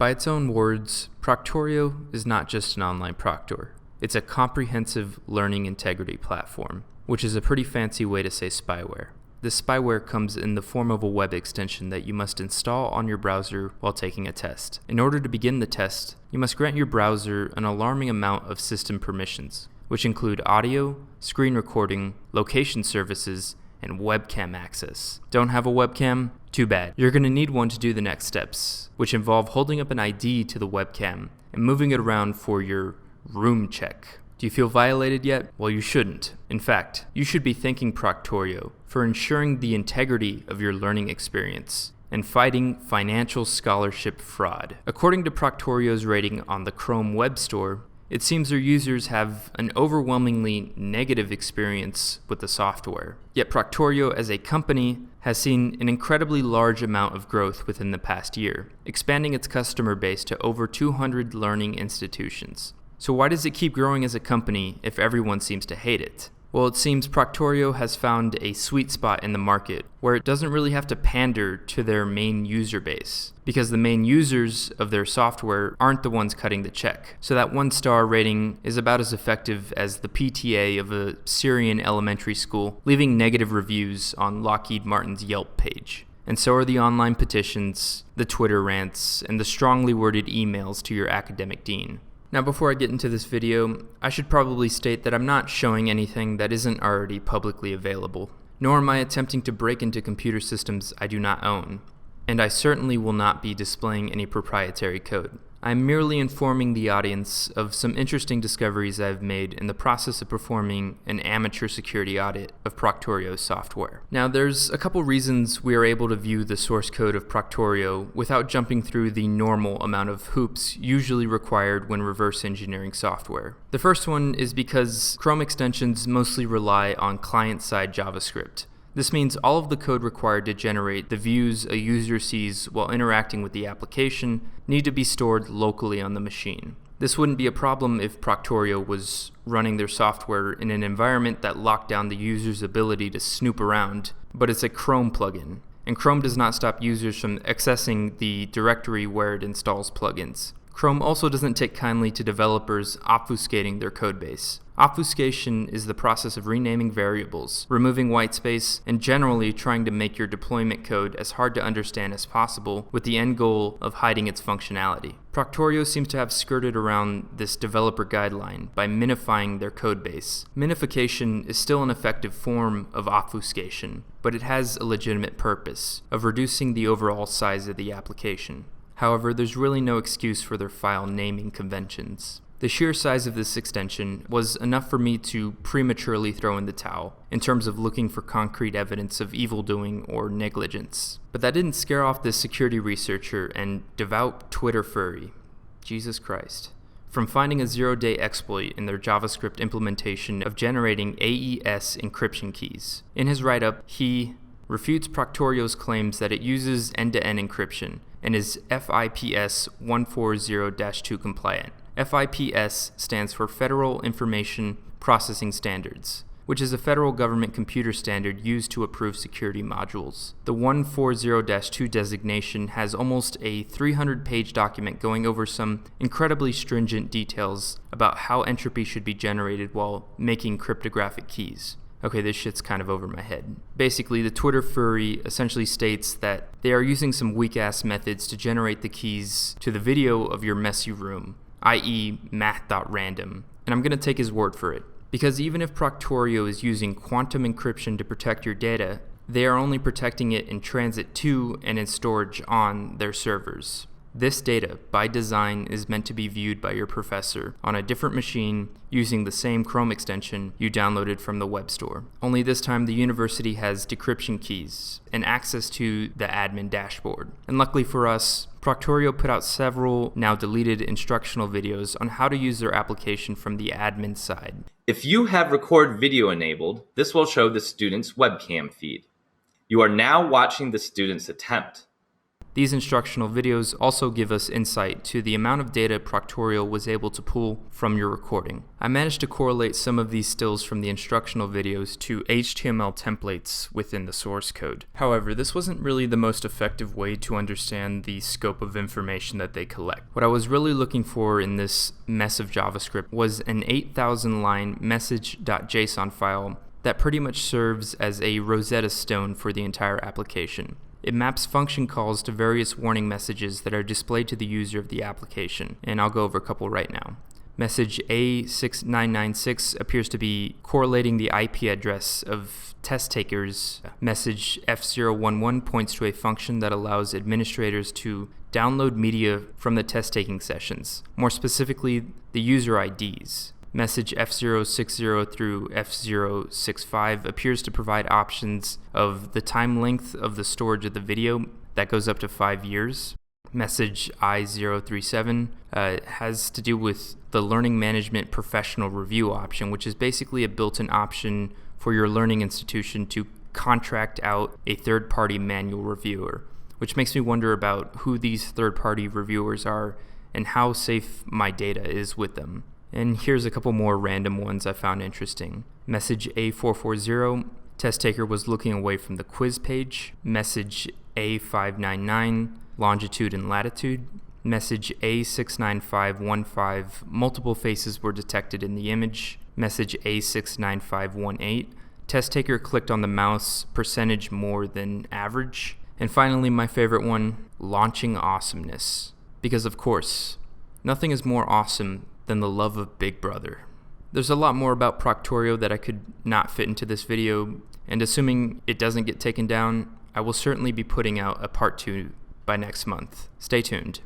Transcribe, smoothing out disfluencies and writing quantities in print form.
By its own words, Proctorio is not just an online proctor. It's a comprehensive learning integrity platform, which is a pretty fancy way to say spyware. This spyware comes in the form of a web extension that you must install on your browser while taking a test. In order to begin the test, you must grant your browser an alarming amount of system permissions, which include audio, screen recording, location services, and webcam access. Don't have a webcam? Too bad. You're going to need one to do the next steps, which involve holding up an ID to the webcam and moving it around for your room check. Do you feel violated yet? Well, you shouldn't. In fact, you should be thanking Proctorio for ensuring the integrity of your learning experience and fighting financial scholarship fraud. According to Proctorio's rating on the Chrome Web Store, it seems their users have an overwhelmingly negative experience with the software. Yet Proctorio as a company has seen an incredibly large amount of growth within the past year, expanding its customer base to over 200 learning institutions. So why does it keep growing as a company if everyone seems to hate it? Well, it seems Proctorio has found a sweet spot in the market where it doesn't really have to pander to their main user base, because the main users of their software aren't the ones cutting the check. So that 1-star rating is about as effective as the PTA of a Syrian elementary school leaving negative reviews on Lockheed Martin's Yelp page. And so are the online petitions, the Twitter rants, and the strongly worded emails to your academic dean. Now, before I get into this video, I should probably state that I'm not showing anything that isn't already publicly available, nor am I attempting to break into computer systems I do not own, and I certainly will not be displaying any proprietary code. I'm merely informing the audience of some interesting discoveries I've made in the process of performing an amateur security audit of Proctorio's software. Now, there's a couple reasons we are able to view the source code of Proctorio without jumping through the normal amount of hoops usually required when reverse engineering software. The first one is because Chrome extensions mostly rely on client-side JavaScript. This means all of the code required to generate the views a user sees while interacting with the application need to be stored locally on the machine. This wouldn't be a problem if Proctorio was running their software in an environment that locked down the user's ability to snoop around, but it's a Chrome plugin, and Chrome does not stop users from accessing the directory where it installs plugins. Chrome also doesn't take kindly to developers obfuscating their codebase. Obfuscation is the process of renaming variables, removing whitespace, and generally trying to make your deployment code as hard to understand as possible with the end goal of hiding its functionality. Proctorio seems to have skirted around this developer guideline by minifying their codebase. Minification is still an effective form of obfuscation, but it has a legitimate purpose of reducing the overall size of the application. However, there's really no excuse for their file naming conventions. The sheer size of this extension was enough for me to prematurely throw in the towel in terms of looking for concrete evidence of evildoing or negligence. But that didn't scare off this security researcher and devout Twitter furry, Jesus Christ, from finding a zero-day exploit in their JavaScript implementation of generating AES encryption keys. In his write-up, he refutes Proctorio's claims that it uses end-to-end encryption and is FIPS 140-2 compliant. FIPS stands for Federal Information Processing Standards, which is a federal government computer standard used to approve security modules. The 140-2 designation has almost a 300-page document going over some incredibly stringent details about how entropy should be generated while making cryptographic keys. Okay, this shit's kind of over my head. Basically, the Twitter furry essentially states that they are using some weak-ass methods to generate the keys to the video of your messy room, i.e. math.random, and I'm going to take his word for it. Because even if Proctorio is using quantum encryption to protect your data, they are only protecting it in transit to and in storage on their servers. This data, by design, is meant to be viewed by your professor on a different machine using the same Chrome extension you downloaded from the web store. Only this time the university has decryption keys and access to the admin dashboard. And luckily for us, Proctorio put out several now deleted instructional videos on how to use their application from the admin side. If you have record video enabled, this will show the student's webcam feed. You are now watching the student's attempt. These instructional videos also give us insight to the amount of data Proctorio was able to pull from your recording. I managed to correlate some of these stills from the instructional videos to HTML templates within the source code. However, this wasn't really the most effective way to understand the scope of information that they collect. What I was really looking for in this mess of JavaScript was an 8,000 line message.json file that pretty much serves as a Rosetta Stone for the entire application. It maps function calls to various warning messages that are displayed to the user of the application, and I'll go over a couple right now. Message A6996 appears to be correlating the IP address of test takers. Message F011 points to a function that allows administrators to download media from the test taking sessions, more specifically the user IDs. Message F060 through F065 appears to provide options of the time length of the storage of the video that goes up to 5 years. Message I037 has to do with the Learning Management Professional Review option, which is basically a built-in option for your learning institution to contract out a third-party manual reviewer, which makes me wonder about who these third-party reviewers are and how safe my data is with them. And here's a couple more random ones I found interesting. Message A440, test taker was looking away from the quiz page. Message A599, longitude and latitude. Message A69515, multiple faces were detected in the image. Message A69518, test taker clicked on the mouse percentage more than average. And finally, my favorite one, launching awesomeness. Because of course, nothing is more awesome than the love of Big Brother. There's a lot more about Proctorio that I could not fit into this video, and assuming it doesn't get taken down, I will certainly be putting out a part 2 by next month. Stay tuned.